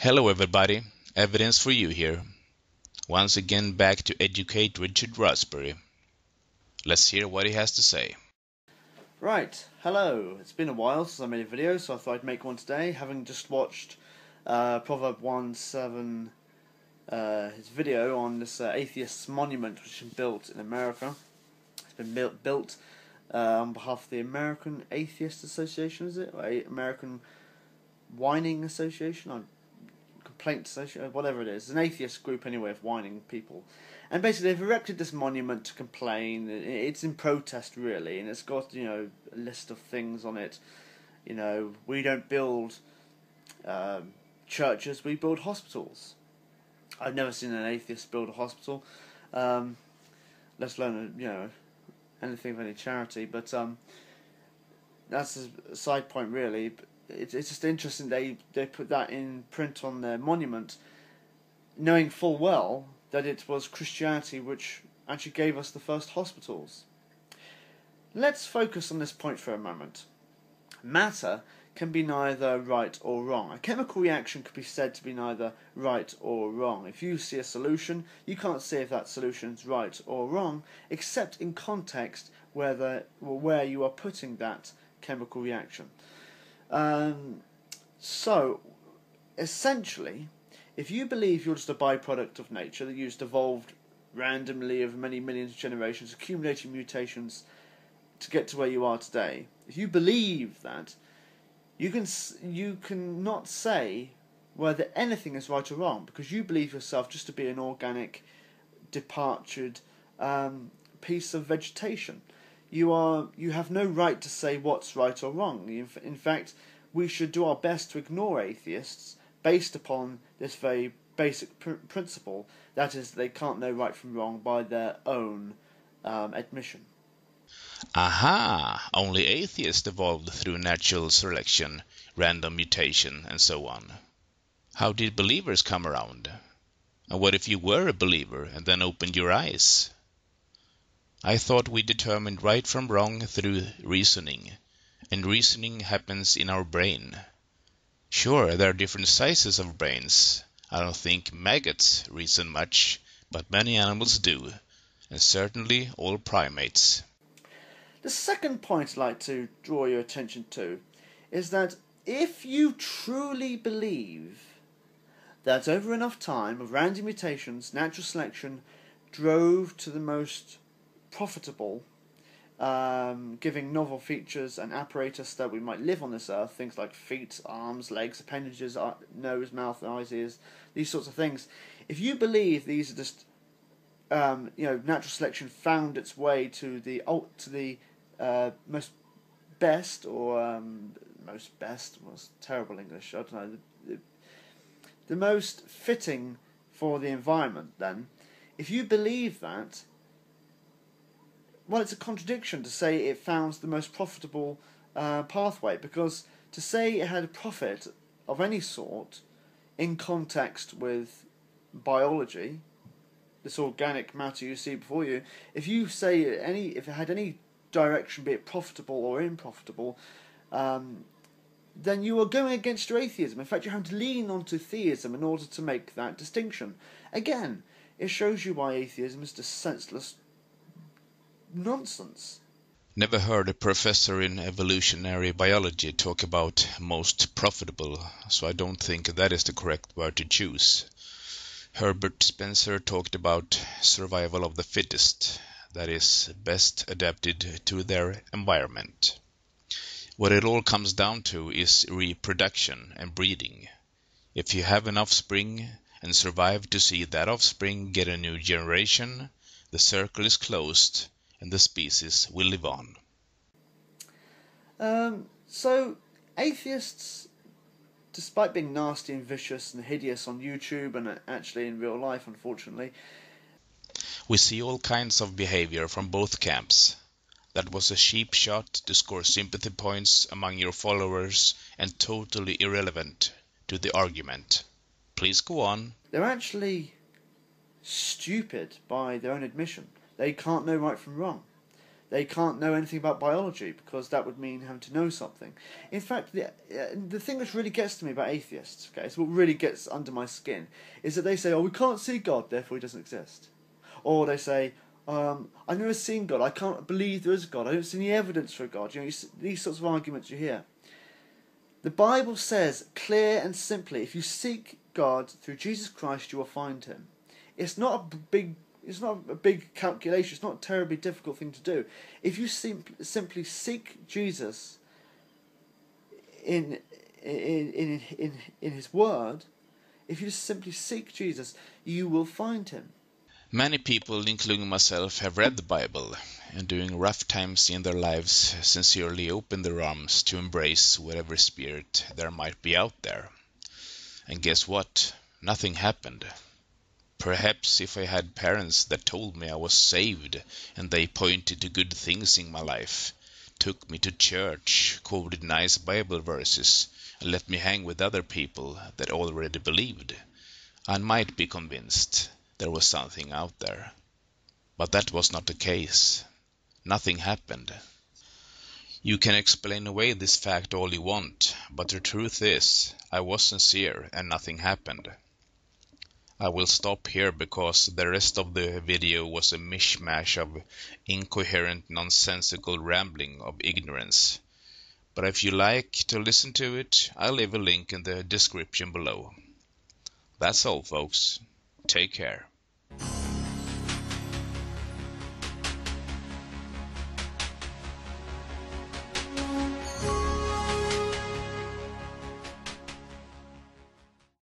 Hello everybody, Evidence for You here. Once again back to educate Richard Raspberry. Let's hear what he has to say. Right, hello. It's been a while since I made a video, so I thought I'd make one today, having just watched Proverb 1:7, his video on this atheist monument which has been built in America. It's been built on behalf of the American Atheist Association, is it? Or American Whining Association? Complaint Association, whatever it is. It's an atheist group anyway of whining people. And basically they've erected this monument to complain. It's in protest really, and it's got, a list of things on it. We don't build churches, we build hospitals. I've never seen an atheist build a hospital, let alone, anything of any charity, but that's a side point really. It's just interesting they put that in print on their monument, knowing full well that it was Christianity which actually gave us the first hospitals. Let's focus on this point for a moment. Matter can be neither right or wrong. A chemical reaction could be said to be neither right or wrong. If you see a solution, you can't say if that solution is right or wrong, except in context where you are putting that chemical reaction. So, essentially, if you believe you're just a byproduct of nature, that you just evolved randomly over many millions of generations, accumulating mutations to get to where you are today, if you believe that, you can not say whether anything is right or wrong, because you believe yourself just to be an organic, departured piece of vegetation. You have no right to say what's right or wrong. In fact, we should do our best to ignore atheists based upon this very basic principle, that is, they can't know right from wrong by their own admission. Aha! Only atheists evolved through natural selection, random mutation, and so on. How did believers come around? And what if you were a believer and then opened your eyes? I thought we determined right from wrong through reasoning, and reasoning happens in our brain. Sure, there are different sizes of brains. I don't think maggots reason much, but many animals do, and certainly all primates. The second point I'd like to draw your attention to is that if you truly believe that over enough time of random mutations, natural selection drove to the most profitable, giving novel features and apparatus that we might live on this earth, things like feet, arms, legs, appendages, nose, mouth, eyes, ears, these sorts of things. If you believe these are just, natural selection found its way to the most best, or most best was terrible English, I don't know, the most fitting for the environment, then, if you believe that, well, it's a contradiction to say it found the most profitable pathway, because to say it had a profit of any sort in context with biology, this organic matter you see before you, if you say if it had any direction, be it profitable or unprofitable, then you are going against your atheism. In fact, you have to lean onto theism in order to make that distinction. Again, it shows you why atheism is just senseless nonsense. Never heard a professor in evolutionary biology talk about most profitable, so I don't think that is the correct word to choose. Herbert Spencer talked about survival of the fittest, that is, best adapted to their environment. What it all comes down to is reproduction and breeding. If you have an offspring and survive to see that offspring get a new generation, the circle is closed and the species will live on. So, atheists, despite being nasty and vicious and hideous on YouTube and actually in real life, unfortunately, we see all kinds of behavior from both camps. That was a cheap shot to score sympathy points among your followers and totally irrelevant to the argument. Please go on. They're actually stupid by their own admission. They can't know right from wrong. they can't know anything about biology because that would mean having to know something. In fact, the thing that really gets to me about atheists, okay, it's what really gets under my skin, is that they say, oh, we can't see God, therefore he doesn't exist. Or they say, I've never seen God, I can't believe there is a God, I don't see any evidence for a God. You know, these sorts of arguments you hear. The Bible says clear and simply, if you seek God through Jesus Christ, you will find him. It's not a big calculation. It's not a terribly difficult thing to do. If you simply seek Jesus in his word, if you just simply seek Jesus, you will find him. Many people, including myself, have read the Bible and during rough times in their lives sincerely opened their arms to embrace whatever spirit there might be out there. And guess what? Nothing happened. Perhaps if I had parents that told me I was saved and they pointed to good things in my life, took me to church, quoted nice Bible verses, and let me hang with other people that already believed, I might be convinced there was something out there. But that was not the case. Nothing happened. You can explain away this fact all you want, but the truth is, I was sincere and nothing happened. I will stop here because the rest of the video was a mishmash of incoherent, nonsensical rambling of ignorance. But if you like to listen to it, I'll leave a link in the description below. That's all, folks. Take care.